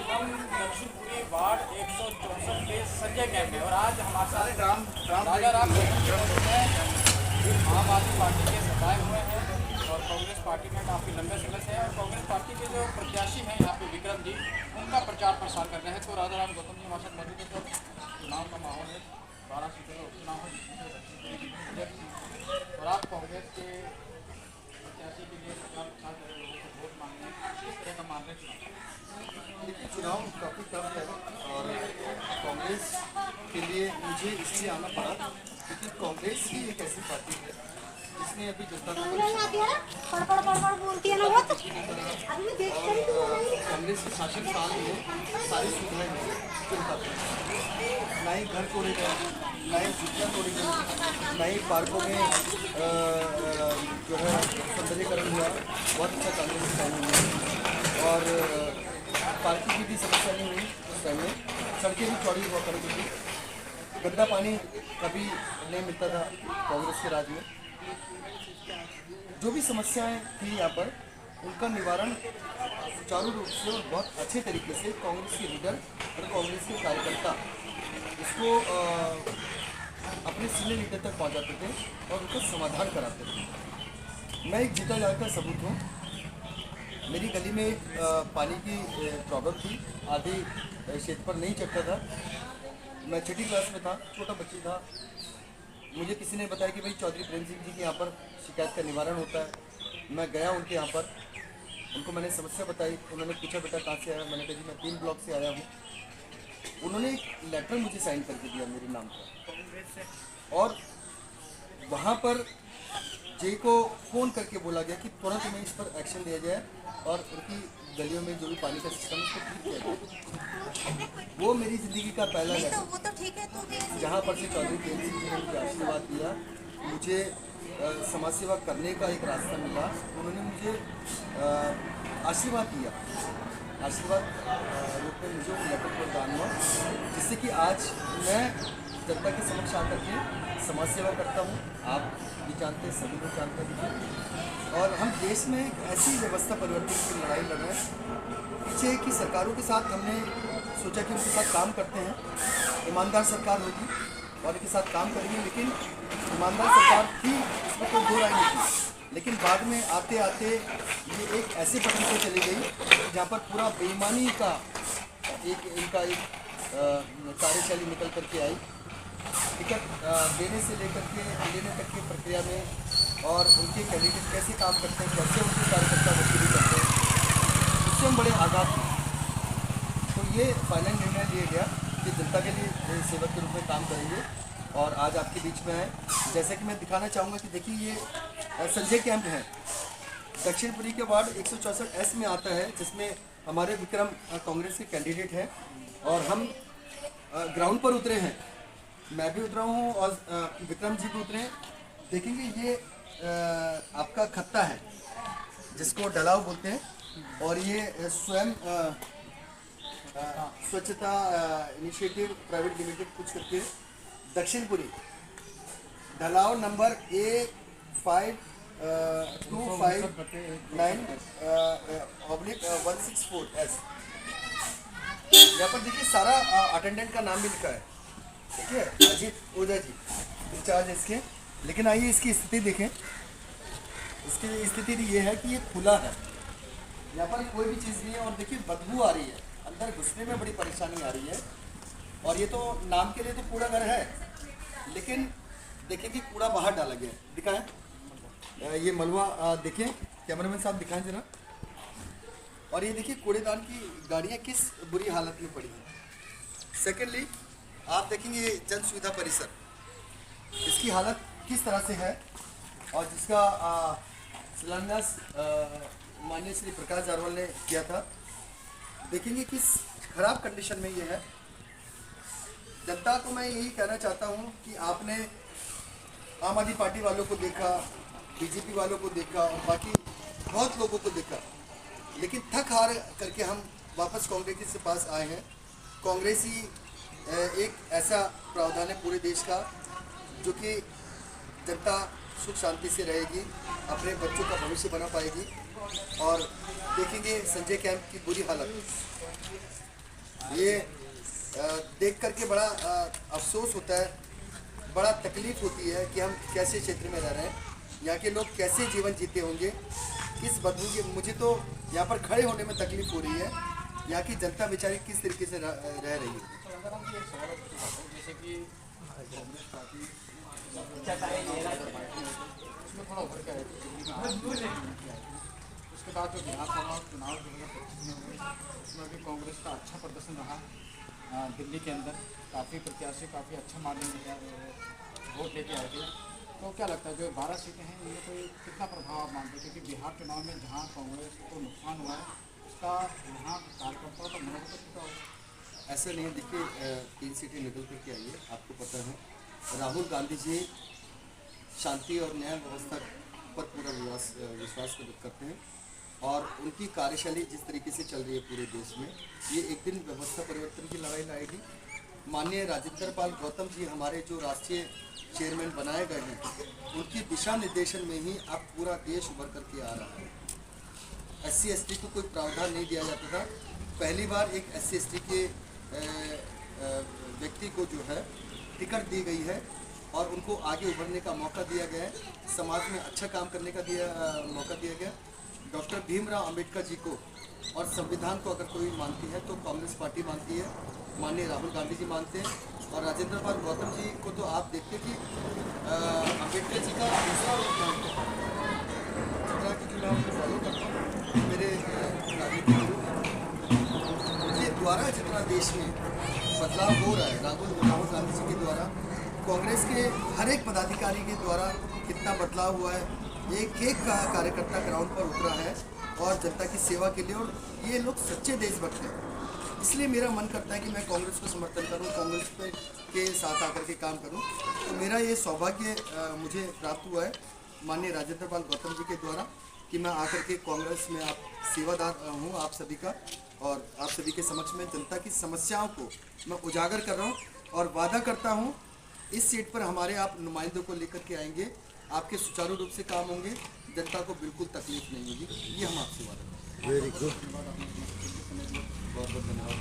हम दक्षिणपुरी वार्ड 164 के संजय कैंप में, और आज हमारे साथ राजा राम आम आदमी पार्टी के सताए हुए हैं और कांग्रेस पार्टी में काफ़ी लंबे समय से हैं, और कांग्रेस पार्टी के जो प्रत्याशी हैं यहाँ पे विक्रम जी, उनका प्रचार प्रसार कर रहे हैं। तो राजा राम गौतम जी हमारे साथ मौजूद है। तो चुनाव का माहौल है, 12 सीटों का उपचुनाव है जिसमें दक्षिणपुरी की, और आप कांग्रेस के प्रत्याशी के लिए प्रचार प्रसार कर रहे लोगों को वोट मांगने, किस तरह का मामला देखिए, चुनाव काफ़ी टफ है और कांग्रेस के लिए मुझे इसलिए आना पड़ा क्योंकि कांग्रेस ही एक ऐसी पार्टी है जिसने अभी जनता को कांग्रेस के शासन काल में सारी सुविधाएं दी जनता को। ना ही घर तोड़े गए, ना ही झुग्गियाँ तोड़ी गई, ना ही पार्कों में जो है सौंदर्यीकरण हुआ। बहुत अच्छा कांग्रेस के टाइम में, और पार्किंग की भी समस्या नहीं हुई उस टाइम में। सड़कें भी चौड़ी हुआ करती थी, गंदा पानी कभी नहीं मिलता था कांग्रेस के राज में। जो भी समस्याएं थी यहाँ पर, उनका निवारण सुचारू रूप से और बहुत अच्छे तरीके से कांग्रेस के लीडर और कांग्रेस के कार्यकर्ता इसको अपने सीनियर लीडर तक पहुँचाते थे और उनका समाधान कराते थे। मैं एक जीता जागता सबूत हूँ। मेरी गली में पानी की प्रॉब्लम थी, आधे क्षेत्र पर नहीं चढ़ता था। मैं छठी क्लास में था, छोटा बच्ची था। मुझे किसी ने बताया कि भाई चौधरी प्रेम सिंह जी के यहाँ पर शिकायत का निवारण होता है। मैं गया उनके यहाँ पर, उनको मैंने समस्या बताई। उन्होंने पूछा बेटा कहाँ से आया, मैंने कहा जी मैं 3 ब्लॉक से आया हूँ। उन्होंने एक लेटर मुझे साइन करके दिया मेरे नाम पर, और वहाँ पर जे को फ़ोन करके बोला गया कि तुरंत में इस पर एक्शन लिया जाए और उनकी गलियों में जो भी पानी का सिस्टम उसको ठीक किया जाए। वो मेरी ज़िंदगी का पहला लेटर, जहाँ पर से चौधरी प्रेम सिंह जी ने मुझे आशीर्वाद दिया, मुझे समाज सेवा करने का एक रास्ता मिला। उन्होंने मुझे आशीर्वाद दिया, आशीर्वाद रूप में मुझे लेटर प्रदान हुआ, जिससे कि आज मैं जनता के समक्ष आकर के समाज सेवा करता हूँ। आप भी जानते हैं, सभी लोग जानते हैं। और हम देश में एक ऐसी व्यवस्था परिवर्तन की लड़ाई लड़ रहे हैं। पीछे की सरकारों के साथ हमने सोचा कि उनके साथ काम करते हैं, ईमानदार सरकार होगी और उनके साथ काम करेंगे, लेकिन ईमानदार सरकार थी, इसमें कोई दो राय नहीं थी। लेकिन बाद में आते आते ये एक ऐसे पटल पर चली गई जहाँ पर पूरा बेईमानी का इनका एक कार्यशैली निकल करके आई। टिकट देने से लेकर के लेने तक की प्रक्रिया में, और उनके कैंडिडेट कैसे काम करते हैं, कैसे उनके कार्यकर्ता वसूली करते हैं, उससे हम बड़े आगाह थे। तो ये फाइनल निर्णय लिया गया कि जनता के लिए सेवक के रूप में काम करेंगे, और आज आपके बीच में है। जैसे कि मैं दिखाना चाहूँगा कि देखिए ये संजय कैंप है, दक्षिणपुरी के वार्ड 164S में आता है, जिसमें हमारे विक्रम कांग्रेस के कैंडिडेट हैं, और हम ग्राउंड पर उतरे हैं। मैं भी उतरा हूँ और विक्रम जी भी उतरे हैं। देखेंगे ये आपका खत्ता है जिसको डलाव बोलते हैं, और ये स्वयं स्वच्छता इनिशिएटिव प्राइवेट लिमिटेड कुछ करके दक्षिणपुरी ढलाव नंबर A5259/164S। यहाँ पर देखिए सारा अटेंडेंट का नाम भी लिखा है, ठीक है, अजीत ओझा जी इंचार्ज इसके। लेकिन आइए इसकी स्थिति देखें। इसकी स्थिति ये है कि ये खुला है, यहाँ पर कोई भी चीज़ नहीं है, और देखिए बदबू आ रही है, अंदर घुसने में बड़ी परेशानी आ रही है। और ये तो नाम के लिए तो कूड़ा घर है, लेकिन देखिए कि कूड़ा बाहर डाला गया है। दिखाएं ये मलबा, देखिए कैमरामैन साहब दिखाएं जरा। और ये देखिए कूड़ेदान की गाड़ियाँ किस बुरी हालत में पड़ी हैं। सेकेंडली आप देखेंगे ये जन सुविधा परिसर, इसकी हालत किस तरह से है, और जिसका शिलान्यास माननीय श्री प्रकाश जारवाल ने किया था। देखेंगे किस खराब कंडीशन में ये है। जनता को मैं यही कहना चाहता हूँ कि आपने आम आदमी पार्टी वालों को देखा, बीजेपी वालों को देखा, और बाकी बहुत लोगों को देखा, लेकिन थक हार करके हम वापस कांग्रेस के पास आए हैं। कांग्रेस ही एक ऐसा प्रावधान है पूरे देश का जो कि जनता सुख शांति से रहेगी, अपने बच्चों का भविष्य बना पाएगी। और देखेंगे संजय कैंप की बुरी हालत, ये देख करके बड़ा अफसोस होता है, बड़ा तकलीफ होती है कि हम कैसे क्षेत्र में रह रहे हैं, यहाँ के लोग कैसे जीवन जीते होंगे, किस बदबू की। मुझे तो यहाँ पर खड़े होने में तकलीफ हो रही है, यहाँ की जनता बेचारी किस तरीके से रह रही है। तो अगर हम ये सवाल पूछा हो, जैसे कि कांग्रेस पार्टी उसमें थोड़ा उभर के आए थे दिल्ली में उसके बाद जो विधानसभा चुनाव 2025 में हुए उसमें भी कांग्रेस का अच्छा प्रदर्शन रहा। दिल्ली के अंदर काफ़ी प्रत्याशी काफ़ी अच्छा मार्जिन वोट लेके आए थे। तो क्या लगता है जो 12 सीटें हैं ये कोई कितना प्रभाव आप मानते हैं, क्योंकि बिहार चुनाव में जहाँ कांग्रेस को नुकसान हुआ है उसका यहाँ कार्यकर्ताओं का मनोबल कितना होगा? ऐसा नहीं है, देखिए 3 सीटें निकल करके आई है। आपको पता है राहुल गांधी जी शांति और न्याय व्यवस्था पर पूरा विश्वास करते हैं और उनकी कार्यशैली जिस तरीके से चल रही है पूरे देश में, ये एक दिन व्यवस्था परिवर्तन की लड़ाई लाएगी। माननीय राजेंद्र पाल गौतम जी हमारे जो राष्ट्रीय चेयरमैन बनाए गए हैं, उनकी दिशा निर्देशन में ही अब पूरा देश उभर करके आ रहा है। SC/ST को कोई प्रावधान नहीं दिया जाता था, पहली बार एक SC/ST के व्यक्ति को जो है टिकट दी गई है और उनको आगे उभरने का मौका दिया गया है, समाज में अच्छा काम करने का मौका दिया गया। डॉक्टर भीमराव अंबेडकर जी को और संविधान को अगर कोई मानती है तो कांग्रेस पार्टी मानती है, माननीय राहुल गांधी जी मानते हैं। और राजेंद्र पाल गौतम जी को तो आप देखते कि अम्बेडकर जी का दूसरा रूप मानते हैं, जितना कि जो मैं उनको फॉलो करता हूँ मेरे राजनीतिक गुरु, उनके द्वारा जितना देश में बदलाव हो रहा है, राहुल गांधी जी के द्वारा, कांग्रेस के हर एक पदाधिकारी के द्वारा कितना बदलाव हुआ है। एक एक कार्यकर्ता ग्राउंड पर उतरा है और जनता की सेवा के लिए, और ये लोग सच्चे देशभक्त हैं। इसलिए मेरा मन करता है कि मैं कांग्रेस को समर्थन करूं, कांग्रेस के साथ आकर के काम करूं। तो मेरा ये सौभाग्य मुझे प्राप्त हुआ है माननीय राजेंद्र पाल गौतम जी के द्वारा कि मैं आकर के कांग्रेस में आप सेवादार हूं आप सभी का, और आप सभी के समक्ष में जनता की समस्याओं को मैं उजागर कर रहा हूँ और वादा करता हूँ इस सीट पर हमारे आप नुमाइंदों को लेकर के आएंगे, आपके सुचारू रूप से काम होंगे, जनता को बिल्कुल तकलीफ नहीं होगी, ये हम आपसे वादा करते हैं। Very good. बहुत बहुत धन्यवाद।